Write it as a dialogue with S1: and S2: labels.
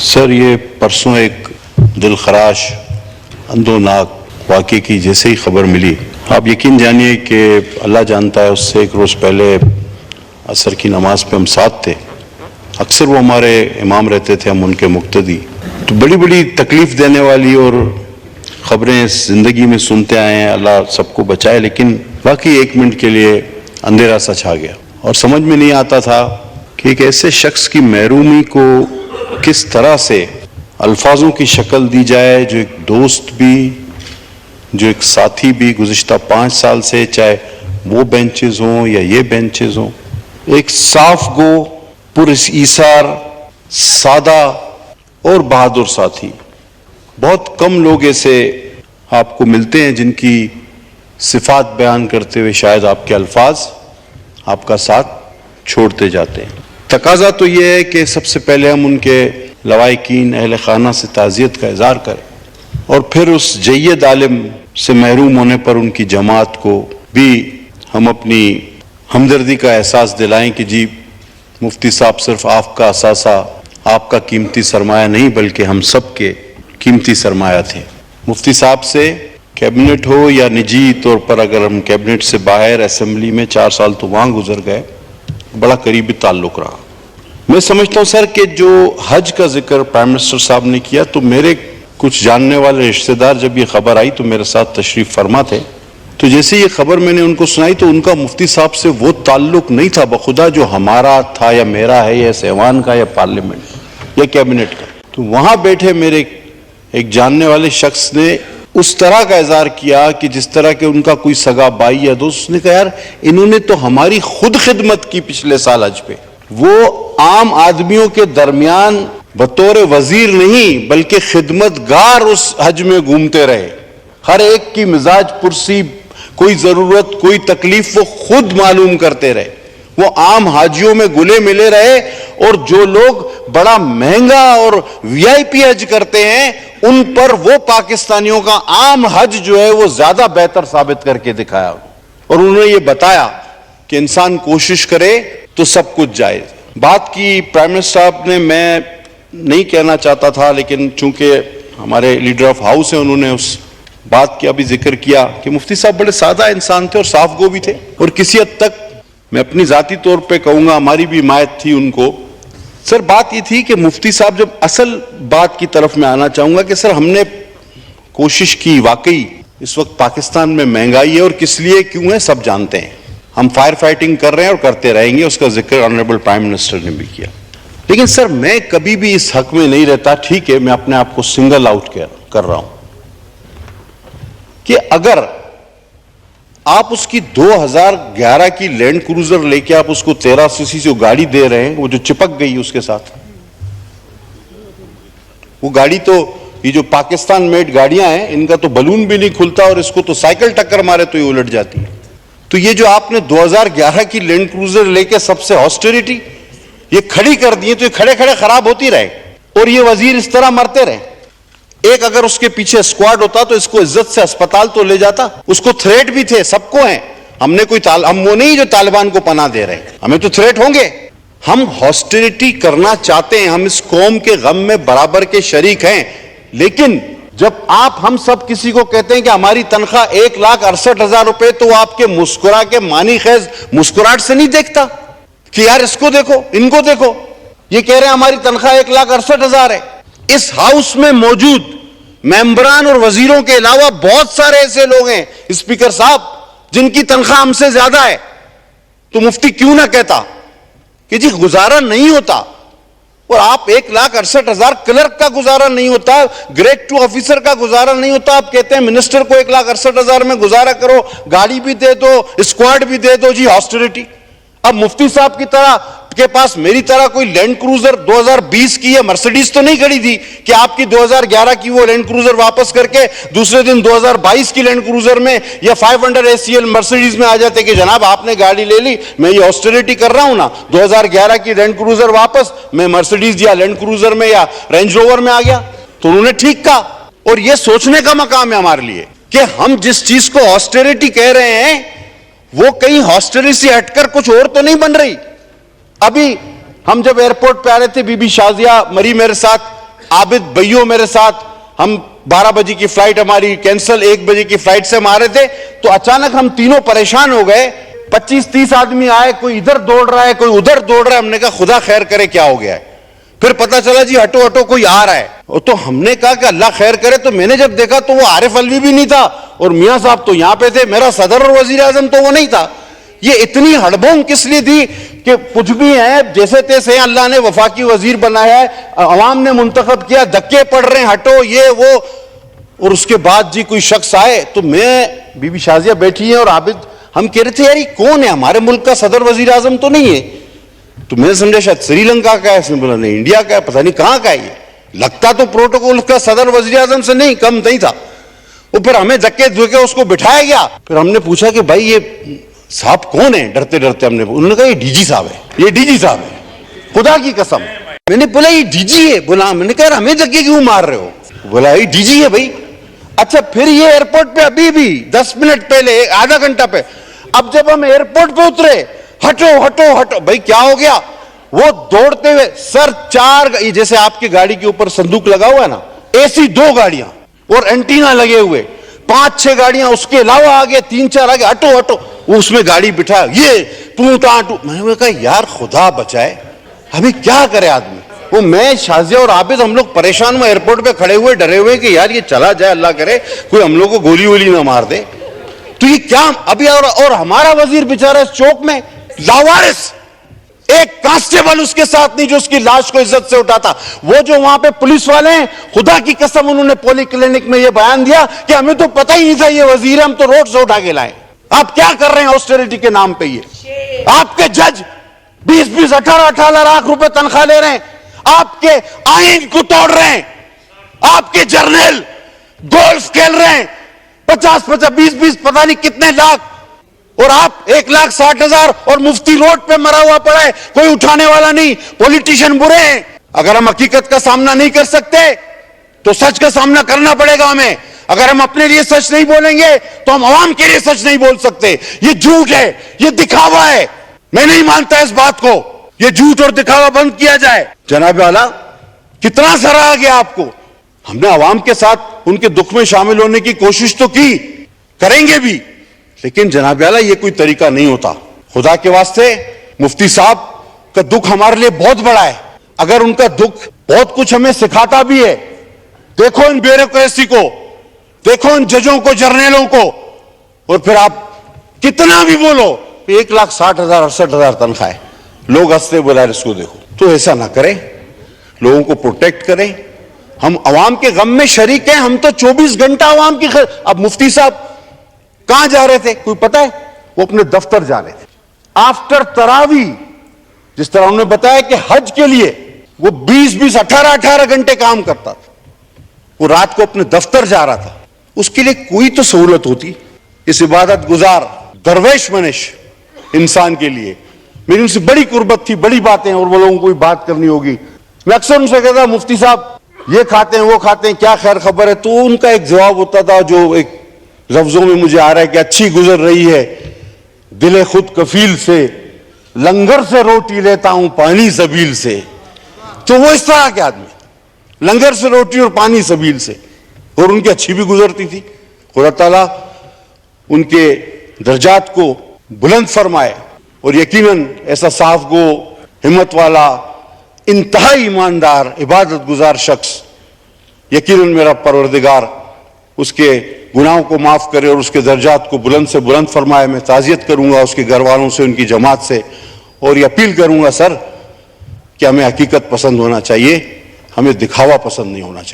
S1: سر یہ پرسوں ایک دل خراش اندوناک واقعے کی جیسے ہی خبر ملی، آپ یقین جانیے کہ اللہ جانتا ہے، اس سے ایک روز پہلے عصر کی نماز پہ ہم ساتھ تھے، اکثر وہ ہمارے امام رہتے تھے، ہم ان کے مقتدی، تو بڑی بڑی تکلیف دینے والی اور خبریں زندگی میں سنتے آئے ہیں، اللہ سب کو بچائے، لیکن واقعی ایک منٹ کے لیے اندھیرا سا چھا گیا اور سمجھ میں نہیں آتا تھا کہ ایک ایسے شخص کی محرومی کو کس طرح سے الفاظوں کی شکل دی جائے، جو ایک دوست بھی، جو ایک ساتھی بھی گزشتہ 5 سال سے، چاہے وہ بینچز ہوں یا یہ بینچز ہوں، ایک صاف گو، پر ایثار، سادہ اور بہادر ساتھی۔ بہت کم لوگ ایسے آپ کو ملتے ہیں جن کی صفات بیان کرتے ہوئے شاید آپ کے الفاظ آپ کا ساتھ چھوڑتے جاتے ہیں۔ تقاضا تو یہ ہے کہ سب سے پہلے ہم ان کے لواحقین، اہل خانہ سے تعزیت کا اظہار کریں، اور پھر اس جید عالم سے محروم ہونے پر ان کی جماعت کو بھی ہم اپنی ہمدردی کا احساس دلائیں کہ جی مفتی صاحب صرف آپ کا اثاثہ، آپ کا قیمتی سرمایہ نہیں، بلکہ ہم سب کے قیمتی سرمایہ تھے۔ مفتی صاحب سے کیبنٹ ہو یا نجی طور پر، اگر ہم کیبنٹ سے باہر اسمبلی میں 4 سال تو وہاں گزر گئے، بڑا قریبی تعلق رہا۔ میں سمجھتا ہوں سر کہ جو حج کا ذکر پرائم منسٹر صاحب نے کیا، تو میرے کچھ جاننے والے رشتہ دار جب یہ خبر آئی تو میرے ساتھ تشریف فرما تھے، تو جیسے یہ خبر میں نے ان کو سنائی تو ان کا مفتی صاحب سے وہ تعلق نہیں تھا بخدا جو ہمارا تھا یا میرا ہے، یا اس ایوان کا یا پارلیمنٹ یا کیبنٹ کا۔ تو وہاں بیٹھے میرے ایک جاننے والے شخص نے اس طرح کا اظہار کیا کہ جس طرح کہ ان کا کوئی سگا بھائی یا دوست، اس نے کہا یار انہوں نے تو ہماری خود خدمت کی پچھلے سال حج پہ، وہ عام آدمیوں کے درمیان بطور وزیر نہیں بلکہ خدمت گار اس حج میں گھومتے رہے، ہر ایک کی مزاج پرسی، کوئی ضرورت، کوئی تکلیف وہ خود معلوم کرتے رہے، وہ عام حاجیوں میں گلے ملے رہے، اور جو لوگ بڑا مہنگا اور وی آئی پی حج کرتے ہیں ان پر وہ پاکستانیوں کا عام حج جو ہے وہ زیادہ بہتر ثابت کر کے دکھایا، اور انہوں نے یہ بتایا کہ انسان کوشش کرے تو سب کچھ جائز۔ بات کی پرائم منسٹر صاحب نے، میں نہیں کہنا چاہتا تھا لیکن چونکہ ہمارے لیڈر آف ہاؤس ہیں، انہوں نے اس بات کا بھی ذکر کیا کہ مفتی صاحب بڑے سادہ انسان تھے اور صاف گو بھی تھے، اور کسی حد تک میں اپنی ذاتی طور پہ کہوں گا ہماری بھی حمایت تھی ان کو۔ سر بات یہ تھی کہ مفتی صاحب، جب اصل بات کی طرف میں آنا چاہوں گا کہ سر ہم نے کوشش کی، واقعی اس وقت پاکستان میں مہنگائی ہے اور کس لیے کیوں ہے سب جانتے ہیں، ہم فائر فائٹنگ کر رہے ہیں اور کرتے رہیں گے، اس کا ذکر آنریبل پرائم منسٹر نے بھی کیا، لیکن سر میں کبھی بھی اس حق میں نہیں رہتا، ٹھیک ہے میں اپنے آپ کو سنگل آؤٹ کر رہا ہوں، کہ اگر آپ اس کی 2011 کی لینڈ کروزر لے کے آپ اس کو 13 سی سی گاڑی دے رہے ہیں، وہ جو چپک گئی اس کے ساتھ، وہ گاڑی تو یہ جو پاکستان میڈ گاڑیاں ہیں ان کا تو بلون بھی نہیں کھلتا، اور اس کو تو سائیکل ٹکر مارے تو یہ الٹ جاتی ہے، تو یہ جو آپ نے 2011 کی لینڈ کروزر لے کے سب سے آسٹیریٹی یہ کھڑی کر دی ہے، تو یہ کھڑے کھڑے خراب ہوتی رہے اور یہ وزیر اس طرح مرتے رہے۔ ایک اگر اس کے پیچھے اسکواڈ ہوتا تو اس کو عزت سے اسپتال تو لے جاتا، اس کو تھریٹ بھی تھے، سب کو ہیں، ہم نے ہم وہ نہیں جو طالبان کو پناہ دے رہے ہیں، ہمیں تو تھریٹ ہوں گے، ہم ہاسٹیلیٹی کرنا چاہتے ہیں، ہم اس قوم کے غم میں برابر کے شریک ہیں، لیکن جب آپ ہم سب کسی کو کہتے ہیں کہ ہماری تنخواہ 1,68,000 روپے، تو وہ آپ کے مسکرا کے معنی خیز مسکراہٹ سے نہیں دیکھتا کہ یار اس کو دیکھو، ان کو دیکھو، یہ کہہ رہے ہیں ہماری تنخواہ 1,68,000 ہے۔ اس ہاؤس میں موجود ممبران اور وزیروں کے علاوہ بہت سارے ایسے لوگ ہیں اسپیکر صاحب جن کی تنخواہ ہم سے زیادہ ہے، تو مفتی کیوں نہ کہتا کہ جی گزارا نہیں ہوتا، اور آپ 1,68,000 کلرک کا گزارا نہیں ہوتا، گریڈ 2 آفیسر کا گزارا نہیں ہوتا، آپ کہتے ہیں منسٹر کو 1,68,000 میں گزارا کرو، گاڑی بھی دے دو، اسکواڈ بھی دے دو، جی ہاسٹیلیٹی۔ اب مفتی صاحب کی طرح کے پاس میری طرح کوئی لینڈ کروزر 2020 کی ہے مرسیڈیز تو نہیں کھڑی تھی کہ آپ کی 2011 کی وہ لینڈ کروزر واپس کر کے دوسرے دن 2022 کی لینڈ کروزر میں یا 500 ACL مرسیڈیز میں آ جاتے کہ جناب آپ نے گاڑی لے لی، میں یہ آسٹیریٹی کر رہا ہوں نا، 2011 کی لینڈ کروزر واپس، میں مرسیڈیز یا لینڈ کروزر میں یا رینج روور میں آ گیا۔ تو انہوں نے ٹھیک کہا، اور یہ سوچنے کا مقام ہے ہمارے لیے کہ ہم جس چیز کو آسٹیریٹی کہہ رہے ہیں وہ کہیں ہاسٹیلیٹی سے ہٹ کر کچھ اور تو نہیں بن رہی۔ ابھی ہم جب ایئرپورٹ پہ آ رہے تھے، بی بی شازیہ مری میرے ساتھ، عابد بھائیوں میرے ساتھ، ہم 12 بجے کی فلائٹ ہماری کینسل، 1 بجے کی فلائٹ سے ہم آ رہے تھے، تو اچانک ہم تینوں پریشان ہو گئے. 25-30 آدمی آئے، کوئی ادھر دوڑ رہا ہے، کوئی ادھر دوڑ رہا ہے. ہم نے کہا خدا خیر کرے کیا ہو گیا ہے. پھر پتا چلا جی ہٹو ہٹو کوئی آ رہا ہے. تو ہم نے کہا کہ اللہ خیر کرے. تو میں نے جب دیکھا تو وہ عارف الوی بھی نہیں تھا اور میاں صاحب تو یہاں پہ تھے، میرا صدر اور وزیر اعظم تو وہ نہیں تھا. یہ اتنی ہڑبونگ کس لیے تھی کہ کچھ بھی ہیں جیسے تیسے، اللہ نے وفاقی وزیر بنایا ہے، عوام نے منتخب کیا، دھکے پڑ رہے ہیں، ہٹو یہ وہ. اور اس کے بعد جی کوئی شخص آئے تو میں بی بی شازیہ بیٹھی ہیں اور عابد، ہم کہہ رہے تھے یار یہ کون ہے، ہمارے ملک کا صدر وزیر اعظم تو نہیں ہے. تو میں نے سمجھا شاید سری لنکا کا ہے. اس نے بولا نہیں انڈیا کا ہے، پتہ نہیں کہاں کا ہے. یہ لگتا تو پروٹوکول کا صدر وزیر اعظم سے نہیں کم نہیں تھا. وہ پھر ہمیں دھکے دھکے اس کو بٹھایا گیا. پھر ہم نے پوچھا کہ بھائی یہ صاحب کون ہے، ڈرتے ڈرتے ہم نے، انہوں نے کہا یہ ڈی جی صاحب ہے، یہ ڈی جی صاحب ہے، خدا کی قسم. میں نے بولا یہ ڈی جی ہے. بولا میں نے کہا ہمیں دھکے کیوں مار رہے ہو؟ بولا یہ ڈی جی ہے بھائی. اچھا پھر یہ ایئرپورٹ پہ ابھی بھی 10 منٹ پہلے، آدھا گھنٹہ پہ، اب جب ہم ایئرپورٹ پہ اترے، ہٹو ہٹو ہٹو. بھائی کیا ہو گیا؟ وہ دوڑتے ہوئے سر 4 جیسے آپ کی گاڑی کے اوپر صندوق لگا ہوا ہے نا، ایسی 2 گاڑیاں اور اینٹینا لگے ہوئے، 5-6 گاڑیاں اس کے علاوہ آگے، 3-4 آگے، ہٹو ہٹو. وہ اس میں گاڑی بٹھا، یہ پونٹا ٹو. میں نے کہا یار خدا بچائے، ابھی کیا کرے آدمی. وہ میں شازیہ اور عابد ہم لوگ پریشان ہوئے ایئرپورٹ پہ کھڑے ہوئے ڈرے ہوئے کہ یار یہ چلا جائے، اللہ کرے کوئی ہم لوگ کو گولی وولی نہ مار دے. تو یہ کیا ابھی، اور ہمارا وزیر بیچارہ اس چوک میں لاوارث، ایک کانسٹیبل اس کے ساتھ نہیں جو اس کی لاش کو عزت سے اٹھاتا. وہ جو وہاں پہ پولیس والے ہیں، خدا کی قسم انہوں نے پولی کلینک میں یہ بیان دیا کہ ہمیں تو پتہ ہی نہیں تھا یہ وزیر، ہم تو روڈ سے اٹھا کے لائے. آپ کیا کر رہے ہیں آسٹریلٹی کے نام پہ؟ یہ آپ کے جج 20-20 18-18 لاکھ روپے تنخواہ لے رہے ہیں، آپ کے آئین کو توڑ رہے ہیں، آپ کے جرنیل گولف کھیل رہے ہیں 50-50 20-20 پتہ نہیں کتنے لاکھ، اور آپ 1,60,000 اور مفتی روڈ پہ مرا ہوا پڑا ہے، کوئی اٹھانے والا نہیں. پولیٹیشین برے ہیں. اگر ہم حقیقت کا سامنا نہیں کر سکتے تو سچ کا سامنا کرنا پڑے گا ہمیں. اگر ہم اپنے لیے سچ نہیں بولیں گے تو ہم عوام کے لیے سچ نہیں بول سکتے. یہ جھوٹ ہے، یہ دکھاوا ہے. میں نہیں مانتا اس بات کو. یہ جھوٹ اور دکھاوا بند کیا جائے. جناب اعلیٰ کتنا سراہا گیا آپ کو. ہم نے عوام کے ساتھ ان کے دکھ میں شامل ہونے کی کوشش تو کی، کریں گے بھی، لیکن جناب اعلیٰ یہ کوئی طریقہ نہیں ہوتا. خدا کے واسطے مفتی صاحب کا دکھ ہمارے لیے بہت بڑا ہے. اگر ان کا دکھ بہت کچھ ہمیں سکھاتا بھی ہے. دیکھو ان بیوروکریسی کو، دیکھو ان ججوں کو، جرنیلوں کو، اور پھر آپ کتنا بھی بولو 1,60,000 68,000 تنخواہ ہے. لوگ ہنستے بغیر اس کو دیکھو. تو ایسا نہ کریں، لوگوں کو پروٹیکٹ کریں. ہم عوام کے غم میں شریک ہیں. ہم تو 24 گھنٹہ عوام کی اب مفتی صاحب کہاں جا رہے تھے کوئی پتہ ہے؟ وہ اپنے دفتر جا رہے تھے آفٹر تراویح. جس طرح انہوں نے بتایا کہ حج کے لیے وہ 20-20 18-18 گھنٹے کام کرتا تھا، وہ رات کو اپنے دفتر جا رہا تھا. اس کے لیے کوئی تو سہولت ہوتی. اس عبادت گزار درویش منش انسان کے لیے میری ان سے بڑی قربت تھی. بڑی باتیں اور وہ لوگوں کو بھی بات کرنی ہوگی. میں اکثر ان سے کہتا مفتی صاحب یہ کھاتے ہیں وہ کھاتے ہیں، کیا خیر خبر ہے؟ تو ان کا ایک جواب ہوتا تھا جو ایک لفظوں میں مجھے آ رہا ہے کہ اچھی گزر رہی ہے دل خود کفیل سے، لنگر سے روٹی لیتا ہوں پانی سبیل سے. تو وہ اس طرح کے آدمی، لنگر سے روٹی اور پانی سبیل سے، اور ان کی اچھی بھی گزرتی تھی. خدا تعالیٰ ان کے درجات کو بلند فرمائے. اور یقیناً ایسا صاف گو، ہمت والا، انتہائی ایماندار، عبادت گزار شخص، یقیناً میرا پروردگار اس کے گناہوں کو معاف کرے اور اس کے درجات کو بلند سے بلند فرمائے. میں تعزیت کروں گا اس کے گھر والوں سے، ان کی جماعت سے، اور یہ اپیل کروں گا سر کہ ہمیں حقیقت پسند ہونا چاہیے، ہمیں دکھاوا پسند نہیں ہونا چاہیے.